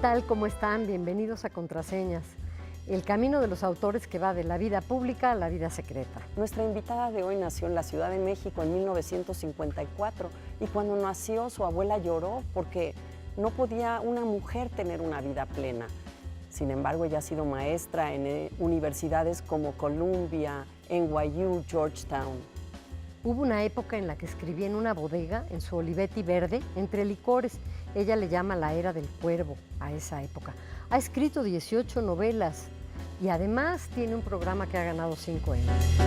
tal? ¿Cómo están? Bienvenidos a Contraseñas, el camino de los autores que va de la vida pública a la vida secreta. Nuestra invitada de hoy nació en la Ciudad de México en 1954 y cuando nació su abuela lloró porque no podía una mujer tener una vida plena. Sin embargo, ella ha sido maestra en universidades como Columbia, NYU, Georgetown. Hubo una época en la que escribía en una bodega, en su Olivetti verde, entre licores. Ella le llama la era del cuervo a esa época. Ha escrito 18 novelas y además tiene un programa que ha ganado 5 Emmys.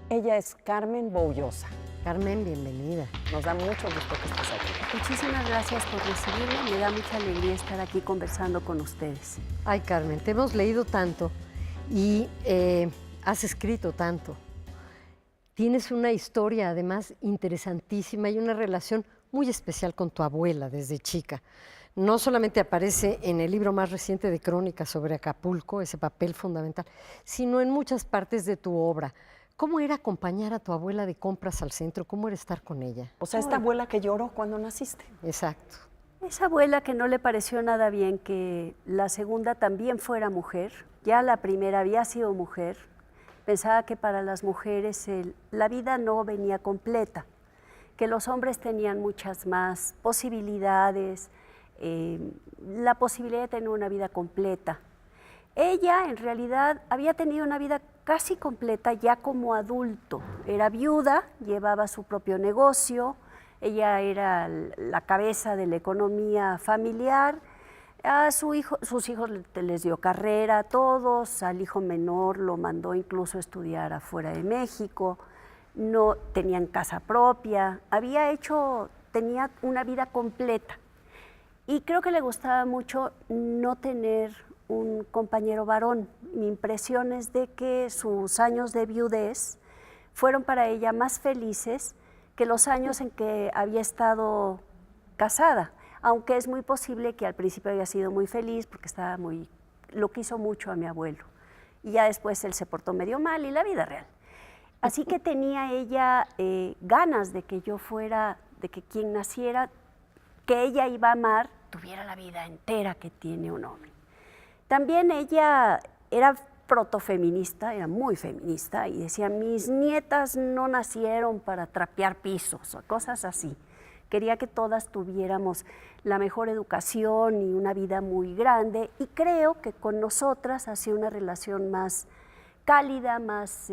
Ella es Carmen Boullosa. Carmen, bienvenida. Nos da mucho gusto que estés aquí. Muchísimas gracias por recibirme. Me da mucha alegría estar aquí conversando con ustedes. Ay, Carmen, te hemos leído tanto y has escrito tanto. Tienes una historia además interesantísima y una relación muy especial con tu abuela desde chica. No solamente aparece en el libro más reciente de Crónicas sobre Acapulco, ese papel fundamental, sino en muchas partes de tu obra. ¿Cómo era acompañar a tu abuela de compras al centro? ¿Cómo era estar con ella? O sea, esta abuela que lloró cuando naciste. Exacto. Esa abuela que no le pareció nada bien que la segunda también fuera mujer, ya la primera había sido mujer, pensaba que para las mujeres la vida no venía completa, que los hombres tenían muchas más posibilidades, la posibilidad de tener una vida completa. Ella en realidad había tenido una vida casi completa ya como adulto, era viuda, llevaba su propio negocio, ella era la cabeza de la economía familiar. A sus hijos les dio carrera a todos, al hijo menor lo mandó incluso a estudiar afuera de México, no tenían casa propia, tenía una vida completa. Y creo que le gustaba mucho no tener un compañero varón. Mi impresión es de que sus años de viudez fueron para ella más felices que los años en que había estado casada. Aunque es muy posible que al principio haya sido muy feliz porque lo quiso mucho a mi abuelo. Y ya después él se portó medio mal y la vida real. Así que tenía ella ganas de que yo fuera, de que quien naciera, que ella iba a amar, tuviera la vida entera que tiene un hombre. También ella era protofeminista, era muy feminista y decía, mis nietas no nacieron para trapear pisos o cosas así. Quería que todas tuviéramos la mejor educación y una vida muy grande y creo que con nosotras hacía una relación más cálida, más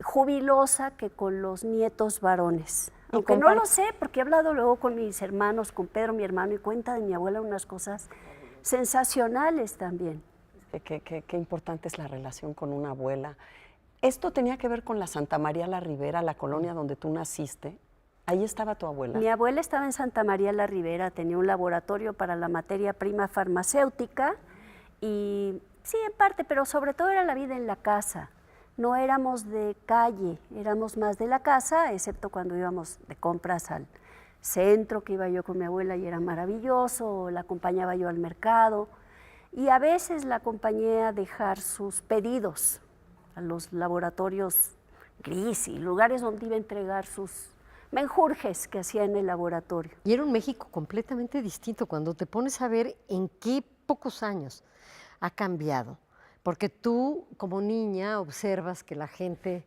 jubilosa que con los nietos varones. Aunque no lo sé, porque he hablado luego con mis hermanos, con Pedro, mi hermano, y cuenta de mi abuela unas cosas sensacionales también. Qué importante es la relación con una abuela. ¿Esto tenía que ver con la Santa María la Ribera, la colonia donde tú naciste? ¿Ahí estaba tu abuela? Mi abuela estaba en Santa María la Ribera, tenía un laboratorio para la materia prima farmacéutica y sí, en parte, pero sobre todo era la vida en la casa. No éramos de calle, éramos más de la casa, excepto cuando íbamos de compras al centro, que iba yo con mi abuela y era maravilloso, o la acompañaba yo al mercado. Y a veces la acompañé a dejar sus pedidos a los laboratorios gris y lugares donde iba a entregar sus menjurjes que hacía en el laboratorio. Y era un México completamente distinto cuando te pones a ver en qué pocos años ha cambiado. Porque tú, como niña, observas que la gente,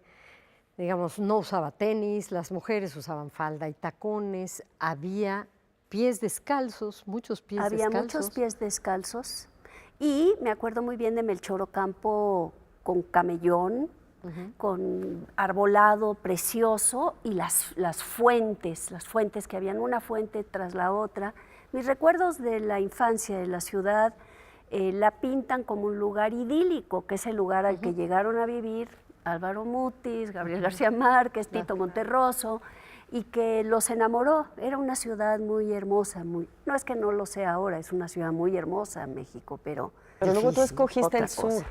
digamos, no usaba tenis, las mujeres usaban falda y tacones, había pies descalzos, muchos pies descalzos. Había muchos pies descalzos. Y me acuerdo muy bien de Melchor Ocampo con camellón, con arbolado precioso y las fuentes que habían una fuente tras la otra. Mis recuerdos de la infancia de la ciudad la pintan como un lugar idílico, que es el lugar al que llegaron a vivir Álvaro Mutis, Gabriel García Márquez, Tito Monterroso, y que los enamoró. Era una ciudad muy hermosa, no es que no lo sea ahora, es una ciudad muy hermosa México, pero luego tú escogiste el cosa. sur,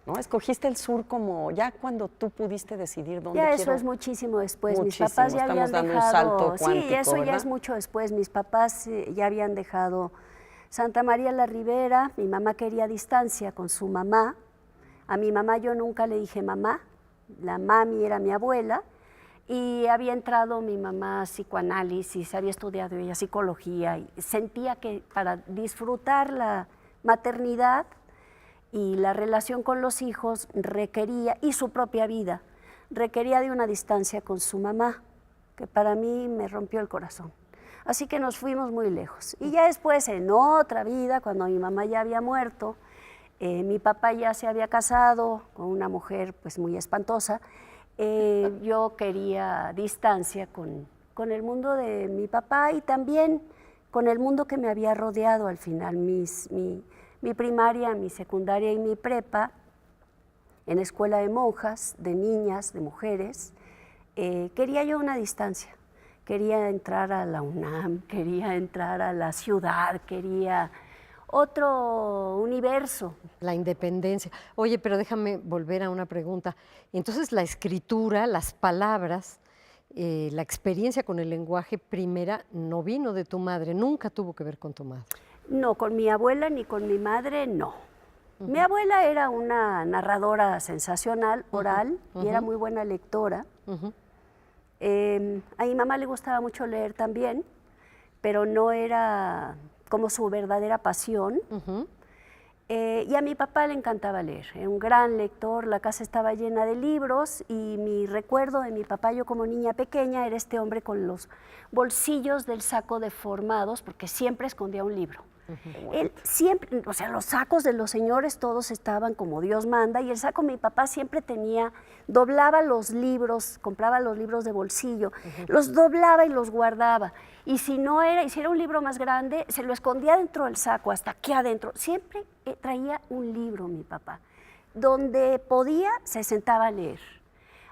¿no? Escogiste el sur como ya cuando tú pudiste decidir dónde ya quiero. Eso es muchísimo después. Muchísimo. Mis papás ya habían dando dejado. Un salto cuántico, sí, eso ¿verdad? ya es mucho después. Mis papás ya habían dejado Santa María la Ribera. Mi mamá quería distancia con su mamá. A mi mamá yo nunca le dije mamá. La mami era mi abuela. Y había entrado mi mamá a psicoanálisis, había estudiado ella psicología y sentía que para disfrutar la maternidad y la relación con los hijos requería, y su propia vida, requería de una distancia con su mamá, que para mí me rompió el corazón. Así que nos fuimos muy lejos. Y ya después, en otra vida, cuando mi mamá ya había muerto, mi papá ya se había casado con una mujer pues muy espantosa, yo quería distancia con el mundo de mi papá y también con el mundo que me había rodeado al final, mi primaria, mi secundaria y mi prepa, en escuela de monjas, de niñas, de mujeres. Quería yo una distancia, quería entrar a la UNAM, quería entrar a la ciudad, quería otro universo. La independencia. Oye, pero déjame volver a una pregunta. Entonces, la escritura, las palabras, la experiencia con el lenguaje primera no vino de tu madre, nunca tuvo que ver con tu madre. No, con mi abuela ni con mi madre, no. Mi abuela era una narradora sensacional, oral, y era muy buena lectora. A mi mamá le gustaba mucho leer también, pero no era como su verdadera pasión. Y a mi papá le encantaba leer, era un gran lector, la casa estaba llena de libros y mi recuerdo de mi papá, yo como niña pequeña, era este hombre con los bolsillos del saco deformados porque siempre escondía un libro. Él siempre, o sea, los sacos de los señores todos estaban como Dios manda y el saco de mi papá siempre tenía, doblaba los libros, compraba los libros de bolsillo, los doblaba y los guardaba. Y si no era, y si era un libro más grande, se lo escondía dentro del saco, hasta aquí adentro. Siempre traía un libro mi papá. Donde podía, se sentaba a leer.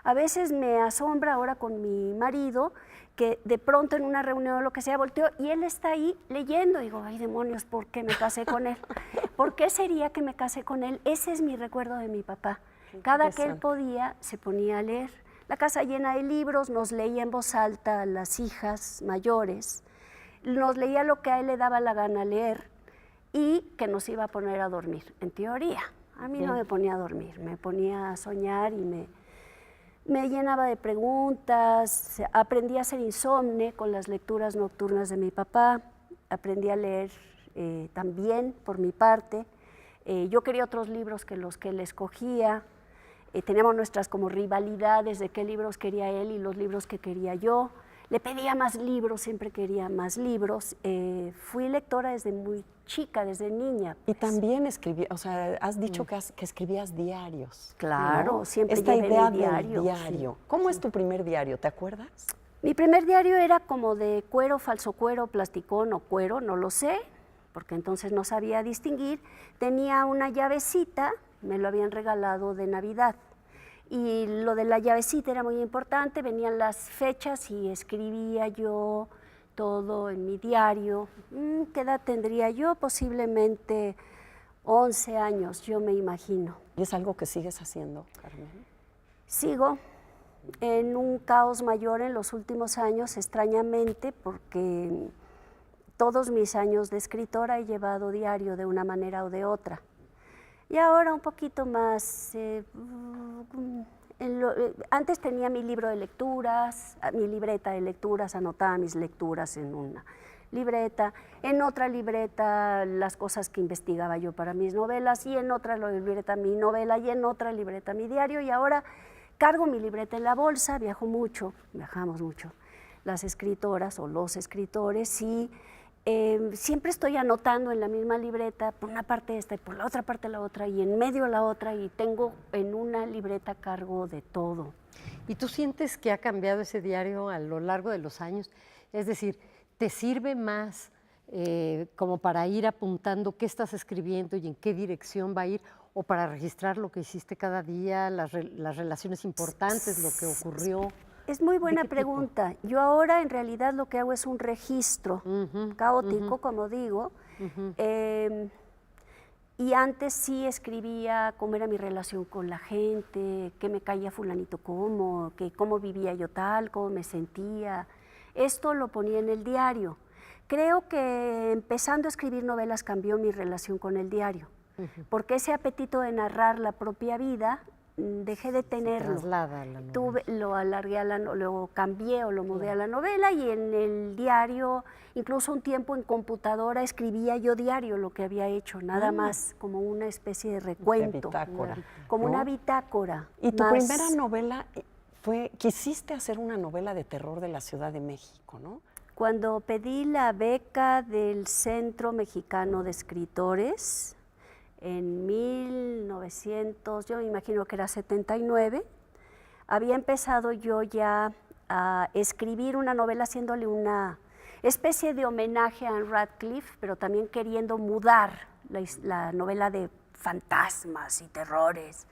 A veces me asombra ahora con mi marido que de pronto en una reunión o lo que sea volteó y él está ahí leyendo. Digo, ay demonios, ¿por qué me casé con él? ¿Por qué sería que me casé con él? Ese es mi recuerdo de mi papá. Cada que él podía se ponía a leer. La casa llena de libros, nos leía en voz alta a las hijas mayores, nos leía lo que a él le daba la gana leer y que nos iba a poner a dormir, en teoría. A mí no me ponía a dormir, me ponía a soñar y me llenaba de preguntas, aprendí a ser insomne con las lecturas nocturnas de mi papá, aprendí a leer también por mi parte. Yo quería otros libros que los que él escogía, teníamos nuestras como rivalidades de qué libros quería él y los libros que quería yo. Le pedía más libros, siempre quería más libros. Fui lectora desde muy chica, desde niña. Pues. Y también escribí, o sea, has dicho que escribías diarios. Claro, ¿no? siempre esta llevé idea mi diario. del diario. Sí. ¿Cómo es tu primer diario? ¿Te acuerdas? Mi primer diario era como de cuero, falso cuero, plasticón o cuero, no lo sé, porque entonces no sabía distinguir. Tenía una llavecita, me lo habían regalado de Navidad. Y lo de la llavecita era muy importante, venían las fechas y escribía yo todo en mi diario. ¿Qué edad tendría yo? Posiblemente 11 años, yo me imagino. ¿Y es algo que sigues haciendo, Carmen? Sigo en un caos mayor en los últimos años, extrañamente, porque todos mis años de escritora he llevado diario de una manera o de otra. Y ahora un poquito más, antes tenía mi libro de lecturas, mi libreta de lecturas, anotaba mis lecturas en una libreta, en otra libreta las cosas que investigaba yo para mis novelas, y en otra libreta mi novela, y en otra libreta mi diario, y ahora cargo mi libreta en la bolsa, viajamos mucho, las escritoras o los escritores, y siempre estoy anotando en la misma libreta, por una parte esta y por la otra parte la otra, y en medio la otra, y tengo en una libreta cargo de todo. ¿Y tú sientes que ha cambiado ese diario a lo largo de los años? Es decir, ¿te sirve más como para ir apuntando qué estás escribiendo y en qué dirección va a ir, o para registrar lo que hiciste cada día, las relaciones importantes, lo que ocurrió? Es muy buena pregunta. Yo ahora en realidad lo que hago es un registro caótico, como digo, y antes sí escribía cómo era mi relación con la gente, qué me caía fulanito cómo vivía yo tal, cómo me sentía. Esto lo ponía en el diario. Creo que empezando a escribir novelas cambió mi relación con el diario, porque ese apetito de narrar la propia vida dejé de tenerlo. Traslada a la novela. Lo alargué, lo cambié o lo mudé a la novela, y en el diario, incluso un tiempo en computadora, escribía yo diario lo que había hecho, nada más, como una especie de recuento. Bitácora, Como ¿no? una bitácora. Y tu más- primera novela quisiste hacer una novela de terror de la Ciudad de México, ¿no? Cuando pedí la beca del Centro Mexicano de Escritores, en 1900, yo me imagino que era 79, había empezado yo ya a escribir una novela haciéndole una especie de homenaje a Anne Radcliffe, pero también queriendo mudar la novela de fantasmas y terrores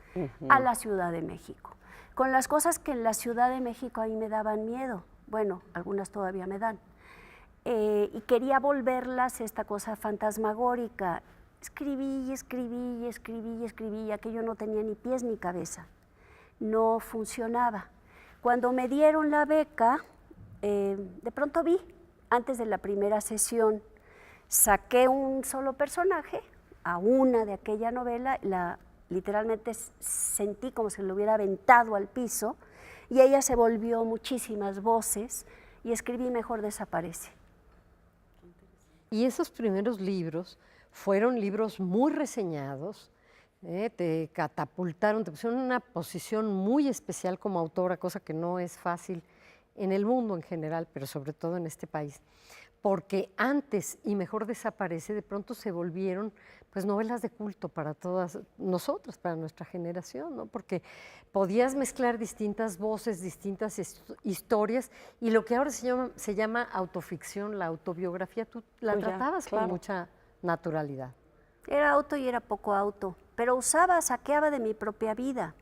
a la Ciudad de México, con las cosas que en la Ciudad de México a mí me daban miedo. Bueno, algunas todavía me dan. Y quería volverlas esta cosa fantasmagórica. Escribí, escribí, escribí, escribí, y aquello no tenía ni pies ni cabeza. No funcionaba. Cuando me dieron la beca, de pronto vi, antes de la primera sesión, saqué un solo personaje a una de aquella novela, literalmente sentí como si lo hubiera aventado al piso, y ella se volvió muchísimas voces, y escribí Mejor Desaparece. Y esos primeros libros fueron libros muy reseñados, te catapultaron, te pusieron en una posición muy especial como autora, cosa que no es fácil en el mundo en general, pero sobre todo en este país. Porque antes y Mejor Desaparece de pronto se volvieron pues novelas de culto para todas nosotras, para nuestra generación, ¿no? Porque podías mezclar distintas voces, distintas historias, y lo que ahora se llama autoficción, la autobiografía, tú la Pues ya, tratabas claro. con mucha naturalidad. Era auto y era poco auto, pero saqueaba de mi propia vida.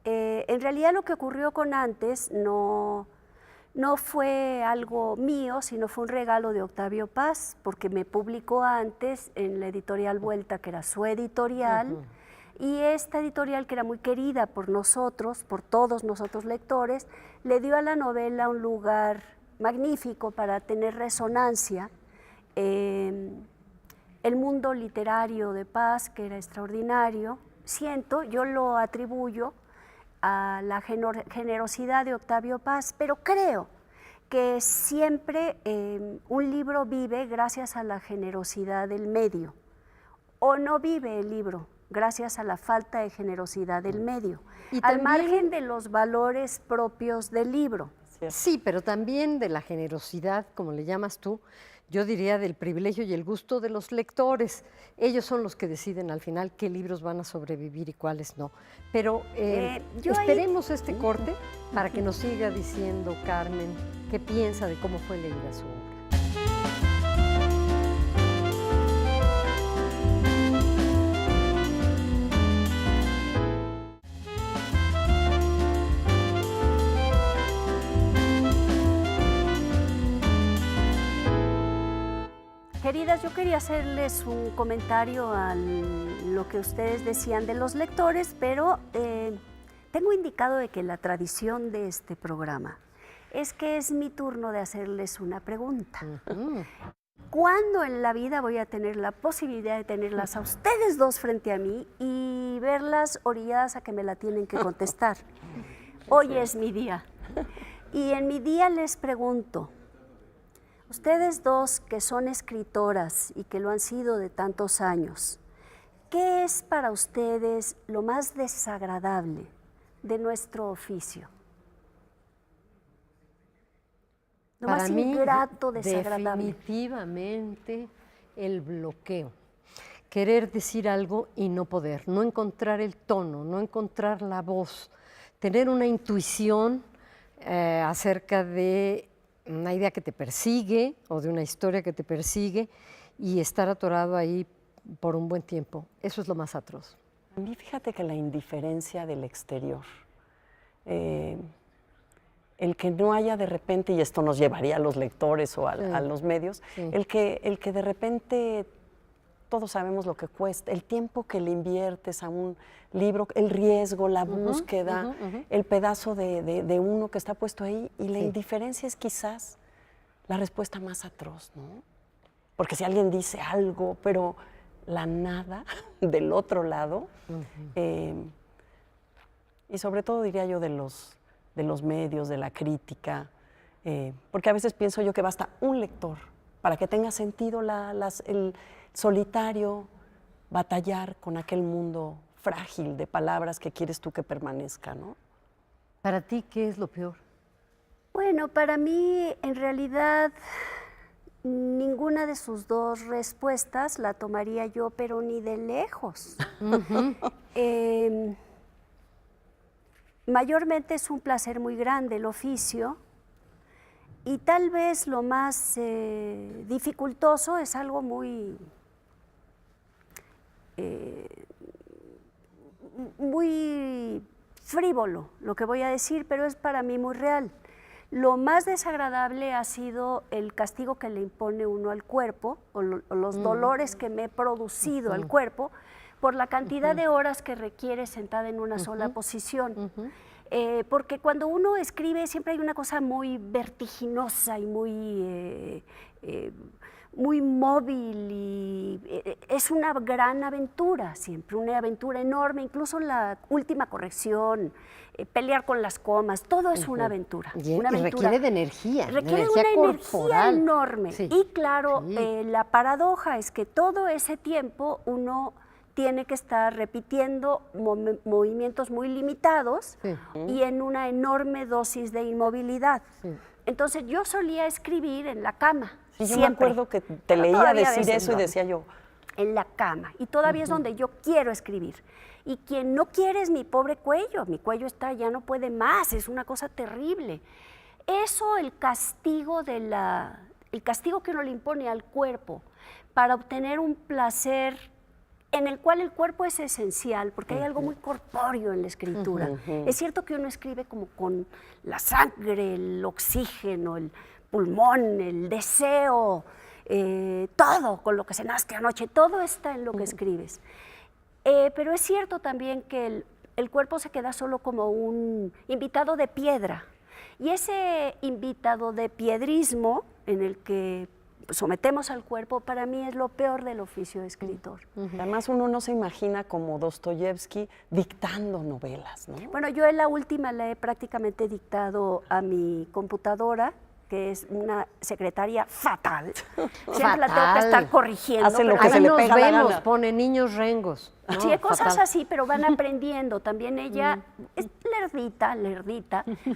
En realidad lo que ocurrió con Antes no fue algo mío, sino fue un regalo de Octavio Paz, porque me publicó Antes en la editorial Vuelta, que era su editorial, y esta editorial, que era muy querida por nosotros, por todos nosotros lectores, le dio a la novela un lugar magnífico para tener resonancia. El mundo literario de Paz, que era extraordinario, yo lo atribuyo a la generosidad de Octavio Paz, pero creo que siempre un libro vive gracias a la generosidad del medio, o no vive el libro gracias a la falta de generosidad del medio, Y al también- margen de los valores propios del libro. Sí, pero también de la generosidad, como le llamas tú, yo diría del privilegio y el gusto de los lectores. Ellos son los que deciden al final qué libros van a sobrevivir y cuáles no. Pero yo ahí- esperemos este corte para que nos siga diciendo Carmen qué piensa de cómo fue leída su obra. Queridas, yo quería hacerles un comentario a lo que ustedes decían de los lectores, pero tengo indicado de que la tradición de este programa es que es mi turno de hacerles una pregunta. ¿Cuándo en la vida voy a tener la posibilidad de tenerlas a ustedes dos frente a mí y verlas orilladas a que me la tienen que contestar? Hoy es mi día. Y en mi día les pregunto, ustedes dos que son escritoras y que lo han sido de tantos años, ¿qué es para ustedes lo más desagradable de nuestro oficio? Lo Para más mí, ingrato, desagradable. definitivamente el bloqueo. Querer decir algo y no poder, no encontrar el tono, no encontrar la voz, tener una intuición acerca de una idea que te persigue o de una historia que te persigue y estar atorado ahí por un buen tiempo. Eso es lo más atroz. A mí fíjate que la indiferencia del exterior, el que no haya de repente, y esto nos llevaría a los lectores o a los medios, Sí. el que de repente todos sabemos lo que cuesta, el tiempo que le inviertes a un libro, el riesgo, la búsqueda, el pedazo de uno que está puesto ahí, y la indiferencia es quizás la respuesta más atroz, ¿no? Porque si alguien dice algo, pero la nada del otro lado, y sobre todo diría yo de los medios, de la crítica, porque a veces pienso yo que basta un lector para que tenga sentido el solitario batallar con aquel mundo frágil de palabras que quieres tú que permanezca, ¿no? Para ti, ¿qué es lo peor? Bueno, para mí, en realidad, ninguna de sus dos respuestas la tomaría yo, pero ni de lejos. Mayormente es un placer muy grande el oficio, y tal vez lo más dificultoso es algo muy frívolo, lo que voy a decir, pero es para mí muy real. Lo más desagradable ha sido el castigo que le impone uno al cuerpo, o los dolores que me he producido al cuerpo, por la cantidad de horas que requiere sentada en una sola posición. Porque cuando uno escribe siempre hay una cosa muy vertiginosa y muy móvil, y es una gran aventura siempre, una aventura enorme, incluso la última corrección, pelear con las comas, todo es una aventura. Y Una aventura. requiere de energía, Requiere de una corporal. energía enorme. Sí. Y claro, Sí. la paradoja es que todo ese tiempo uno tiene que estar repitiendo movimientos muy limitados Sí. y en una enorme dosis de inmovilidad. Sí. Entonces yo solía escribir en la cama. Sí, yo siempre. me acuerdo que te Pero leía todavía a decir veces eso y no. decía yo, En la cama. Y todavía es donde yo quiero escribir. Y quien no quiere es mi pobre cuello. Mi cuello está, ya no puede más, es una cosa terrible. Eso, el castigo que uno le impone al cuerpo para obtener un placer en el cual el cuerpo es esencial, porque hay algo muy corpóreo en la escritura. Es cierto que uno escribe como con la sangre, el oxígeno, el pulmón, el deseo, todo con lo que cenaste anoche, todo está en lo que escribes. Pero es cierto también que el cuerpo se queda solo como un invitado de piedra. Y ese invitado de piedrismo en el que sometemos al cuerpo, para mí es lo peor del oficio de escritor. además uno no se imagina como Dostoyevsky dictando novelas, ¿no? Bueno, yo en la última la he prácticamente dictado a mi computadora, que es una secretaria fatal. Siempre la tengo que estar corrigiendo. Hace lo pero que Ahí se le nos pega la vemos, gana. pone niños rengos. ¿no? Sí, hay cosas Fatal. así, pero van aprendiendo. También ella es lerdita,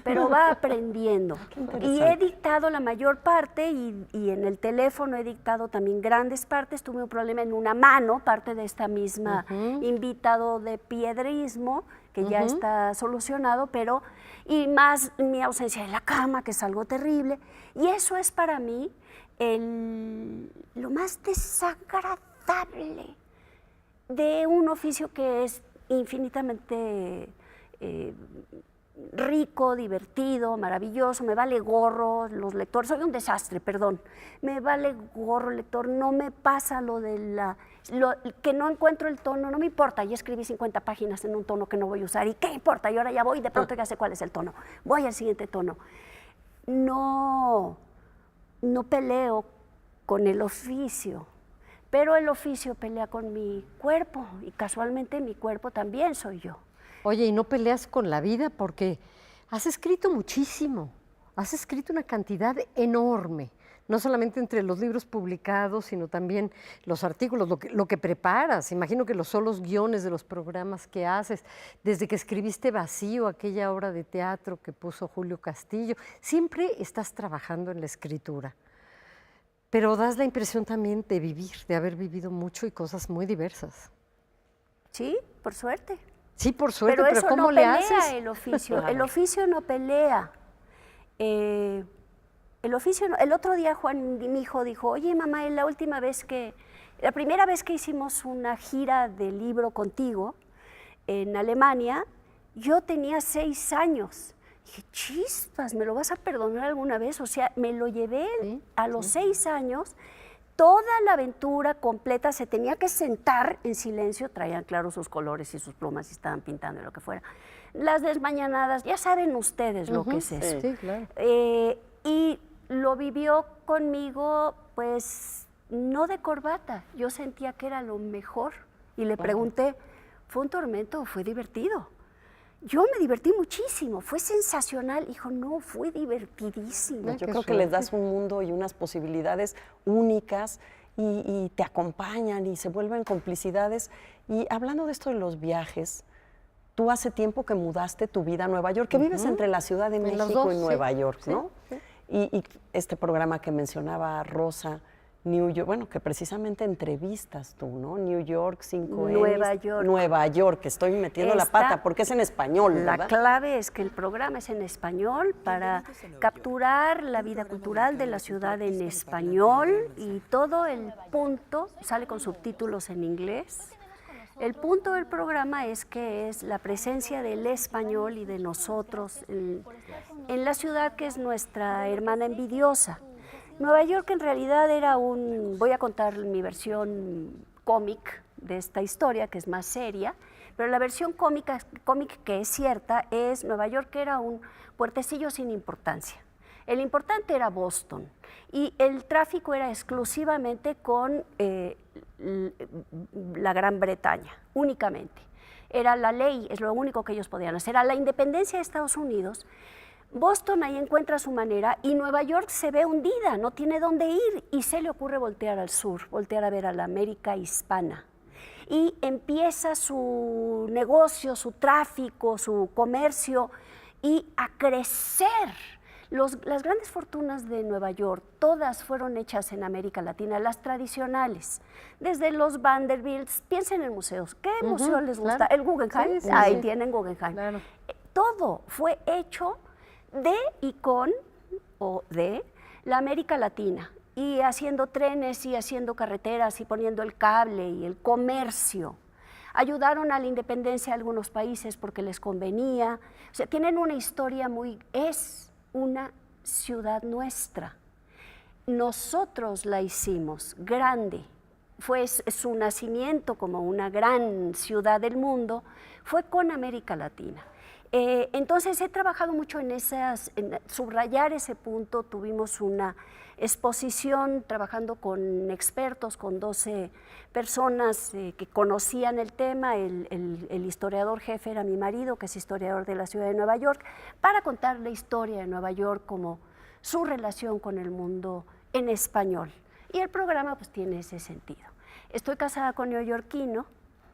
pero va aprendiendo. Y he dictado la mayor parte y en el teléfono he dictado también grandes partes. Tuve un problema en una mano, parte de esta misma invitado de piedrismo, que ya está solucionado, pero y más mi ausencia en la cama, que es algo terrible. Y eso es para mí lo más desagradable de un oficio que es infinitamente rico, divertido, maravilloso. Me vale gorro los lectores, soy un desastre, perdón, me vale gorro lector, no me pasa lo de que no encuentro el tono, no me importa, ya escribí 50 páginas en un tono que no voy a usar, ¿y qué importa? Y ahora ya voy y de pronto ya sé cuál es el tono, voy al siguiente tono. No peleo con el oficio, pero el oficio pelea con mi cuerpo, y casualmente mi cuerpo también soy yo. Oye, ¿y no peleas con la vida? Porque has escrito muchísimo, has escrito una cantidad enorme, no solamente entre los libros publicados, sino también los artículos, lo que preparas. Imagino que los solos guiones de los programas que haces, desde que escribiste Vacío, aquella obra de teatro que puso Julio Castillo, siempre estás trabajando en la escritura. Pero das la impresión también de vivir, de haber vivido mucho y cosas muy diversas. Sí, por suerte. Sí, por suerte, pero pero eso ¿cómo no le pelea haces? el oficio. Claro. El oficio no pelea. El oficio no. El otro día Juan, mi hijo, dijo, oye mamá, la primera vez que hicimos una gira de libro contigo en Alemania, yo tenía 6 años. Dije, chispas, ¿me lo vas a perdonar alguna vez? O sea, me lo llevé a los 6 años. Toda la aventura completa se tenía que sentar en silencio, traían claro sus colores y sus plumas y estaban pintando y lo que fuera. Las desmañanadas, ya saben ustedes lo que es eso. Sí, claro. Y lo vivió conmigo, pues, no de corbata. Yo sentía que era lo mejor y le pregunté, ¿fue un tormento o fue divertido? Yo me divertí muchísimo, fue sensacional. Hijo, no, fue divertidísimo. Yo qué creo que les suerte. das un mundo y unas posibilidades únicas y te acompañan y se vuelven complicidades. Y hablando de esto de los viajes, tú hace tiempo que mudaste tu vida a Nueva York, que vives entre la Ciudad de En los México dos, y sí, Nueva York, sí, ¿no? sí. Y este programa que mencionaba Rosa, New York, bueno, que precisamente entrevistas tú, ¿no? New York, 5 Nueva York. Nueva York, que estoy metiendo la pata porque es en español, La ¿verdad? clave es que el programa es en español para capturar la vida cultural de la ciudad en español y todo el punto sale con subtítulos en inglés. El punto del programa es que es la presencia del español y de nosotros en la ciudad que es nuestra hermana envidiosa. Nueva York en realidad era voy a contar mi versión cómic de esta historia, que es más seria, pero la versión cómic que es cierta es Nueva York era un puertecillo sin importancia. El importante era Boston y el tráfico era exclusivamente con la Gran Bretaña, únicamente. Era la ley, es lo único que ellos podían hacer. A la independencia de Estados Unidos, Boston ahí encuentra su manera y Nueva York se ve hundida, no tiene dónde ir y se le ocurre voltear al sur, voltear a ver a la América hispana. Y empieza su negocio, su tráfico, su comercio y a crecer. Las grandes fortunas de Nueva York, todas fueron hechas en América Latina, las tradicionales, desde los Vanderbilts, piensen en museos, ¿qué museo les gusta? claro. El Guggenheim, Sí, sí, ahí sí. tienen Guggenheim. Claro. Todo fue hecho de y con o de la América Latina y haciendo trenes y haciendo carreteras y poniendo el cable y el comercio. Ayudaron a la independencia de algunos países porque les convenía. O sea, tienen una historia es una ciudad nuestra. Nosotros la hicimos grande. Fue su nacimiento como una gran ciudad del mundo, fue con América Latina. Entonces he trabajado mucho en subrayar ese punto. Tuvimos una exposición trabajando con expertos, con 12 personas que conocían el tema. El historiador jefe era mi marido, que es historiador de la ciudad de Nueva York, para contar la historia de Nueva York como su relación con el mundo en español. Y el programa pues tiene ese sentido. Estoy casada con neoyorquino.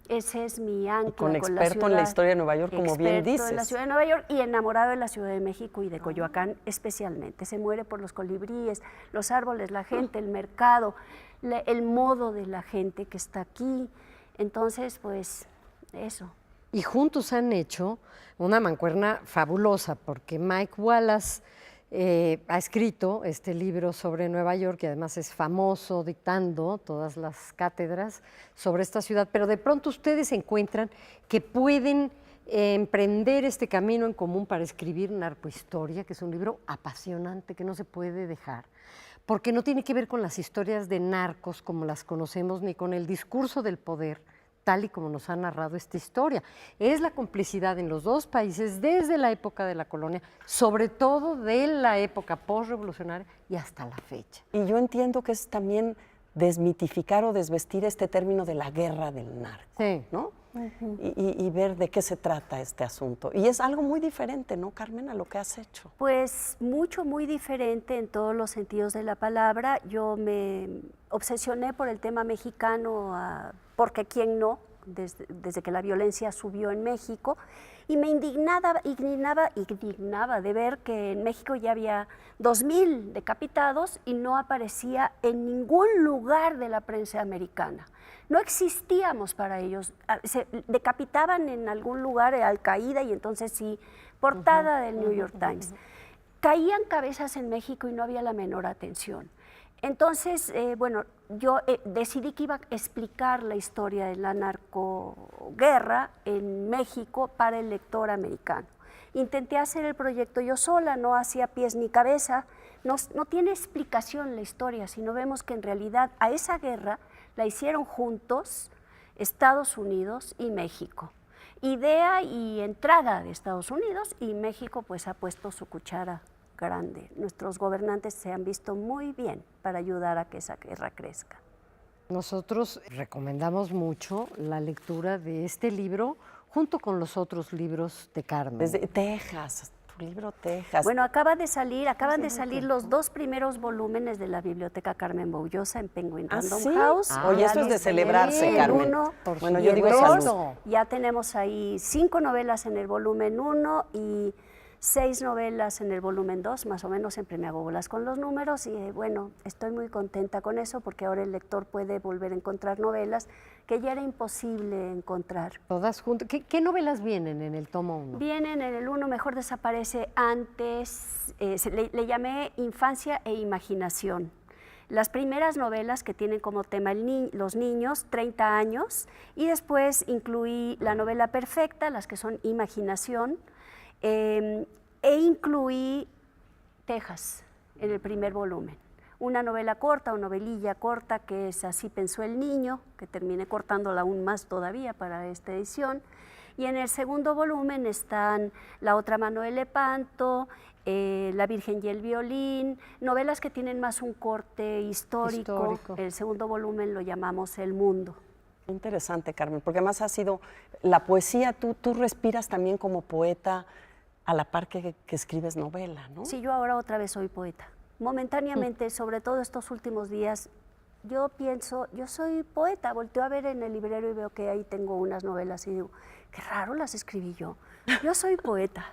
Ese es mi ancla con la experto ciudad, en la historia de Nueva York, como bien experto dices. en la ciudad de Nueva York y enamorado de la Ciudad de México y de Coyoacán especialmente. Se muere por los colibríes, los árboles, la gente, el mercado, el modo de la gente que está aquí. Entonces, pues, eso. Y juntos han hecho una mancuerna fabulosa, porque Mike Wallace ha escrito este libro sobre Nueva York y además es famoso dictando todas las cátedras sobre esta ciudad, pero de pronto ustedes encuentran que pueden emprender este camino en común para escribir Narcohistoria, que es un libro apasionante que no se puede dejar, porque no tiene que ver con las historias de narcos como las conocemos, ni con el discurso del poder, tal y como nos ha narrado esta historia. Es la complicidad en los dos países desde la época de la colonia, sobre todo de la época postrevolucionaria y hasta la fecha. Y yo entiendo que es también desmitificar o desvestir este término de la guerra del narco, Sí. ¿no? Y ver de qué se trata este asunto. Y es algo muy diferente, ¿no, Carmen, a lo que has hecho? Pues muy diferente en todos los sentidos de la palabra. Yo me obsesioné por el tema mexicano, porque quién no, desde que la violencia subió en México, y me indignaba de ver que en México ya había 2,000 decapitados y no aparecía en ningún lugar de la prensa americana. No existíamos para ellos. Se decapitaban en algún lugar, Al Qaeda, y entonces sí, portada del New York Times. Caían cabezas en México y no había la menor atención. Entonces, bueno, yo decidí que iba a explicar la historia de la narcoguerra en México para el lector americano. Intenté hacer el proyecto yo sola, no hacía pies ni cabeza, no tiene explicación la historia, sino vemos que en realidad a esa guerra la hicieron juntos Estados Unidos y México. Idea y entrada de Estados Unidos, y México pues ha puesto su cuchara grande. Nuestros gobernantes se han visto muy bien para ayudar a que esa guerra crezca. Nosotros recomendamos mucho la lectura de este libro junto con los otros libros de Carmen. Desde Texas, tu libro Texas. Bueno, acaban de salir los 2 primeros volúmenes de la Biblioteca Carmen Boullosa en Penguin Random ¿sí? House. Oye, Ya eso es de los celebrarse, tenemos, Carmen. el uno, Bueno, y yo el digo dos. salud. Ya tenemos ahí 5 novelas en el volumen 1 y 6 novelas en el volumen 2, más o menos, siempre me hago bolas con los números y bueno, estoy muy contenta con eso porque ahora el lector puede volver a encontrar novelas que ya era imposible encontrar. Todas juntas. ¿Qué novelas vienen en el tomo 1? Vienen en el 1, Mejor desaparece antes, le llamé Infancia e Imaginación. Las primeras novelas que tienen como tema los niños, 30 años, y después incluí la novela perfecta, las que son Imaginación, e incluí Texas en el primer volumen. Una novela corta o novelilla corta que es Así pensó el niño, que terminé cortándola aún más todavía para esta edición. Y en el segundo volumen están La otra mano de Lepanto, La Virgen y el violín, novelas que tienen más un corte histórico. El segundo volumen lo llamamos El mundo. Interesante, Carmen, porque además ha sido la poesía, tú respiras también como poeta a la par que escribes novela, ¿no? Sí, yo ahora otra vez soy poeta. Momentáneamente, sobre todo estos últimos días, yo pienso, yo soy poeta, volteo a ver en el librero y veo que ahí tengo unas novelas y digo, qué raro las escribí yo. Yo soy poeta.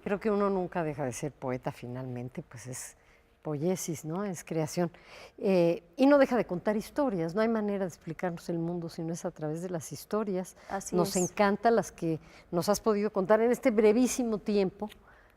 Creo que uno nunca deja de ser poeta finalmente, pues es poiesis, ¿no? Es creación. Y no deja de contar historias, no hay manera de explicarnos el mundo si no es a través de las historias. Así nos es. encantan las que nos has podido contar en este brevísimo tiempo.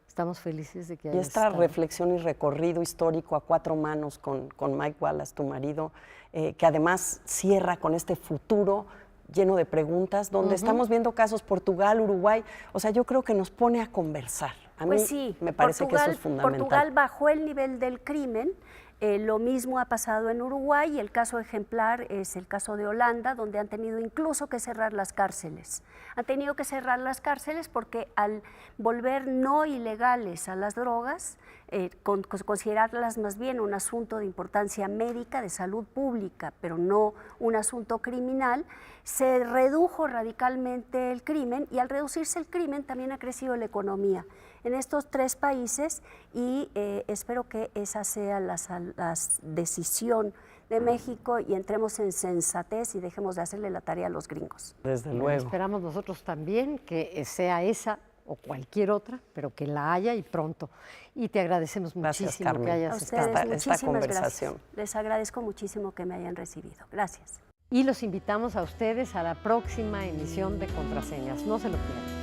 Estamos felices de que hayas Y esta estado. reflexión y recorrido histórico a 4 manos con Mike Wallace, tu marido, que además cierra con este futuro lleno de preguntas, donde estamos viendo casos Portugal, Uruguay, o sea, yo creo que nos pone a conversar. A Pues mí sí, me parece que eso es fundamental. Portugal bajó el nivel del crimen, lo mismo ha pasado en Uruguay y el caso ejemplar es el caso de Holanda, donde han tenido incluso que cerrar las cárceles. Han tenido que cerrar las cárceles porque al volver no ilegales a las drogas, considerarlas más bien un asunto de importancia médica, de salud pública, pero no un asunto criminal, se redujo radicalmente el crimen y al reducirse el crimen también ha crecido la economía en estos 3 países y espero que esa sea la decisión de México y entremos en sensatez y dejemos de hacerle la tarea a los gringos. Desde Bueno, luego. esperamos nosotros también que sea esa o cualquier otra, pero que la haya y pronto. Y te agradecemos Gracias, muchísimo Carmen. que A hayas ustedes estado. esta muchísimas conversación. gracias. Les agradezco muchísimo que me hayan recibido. Gracias. Y los invitamos a ustedes a la próxima emisión de Contraseñas. No se lo pierdan.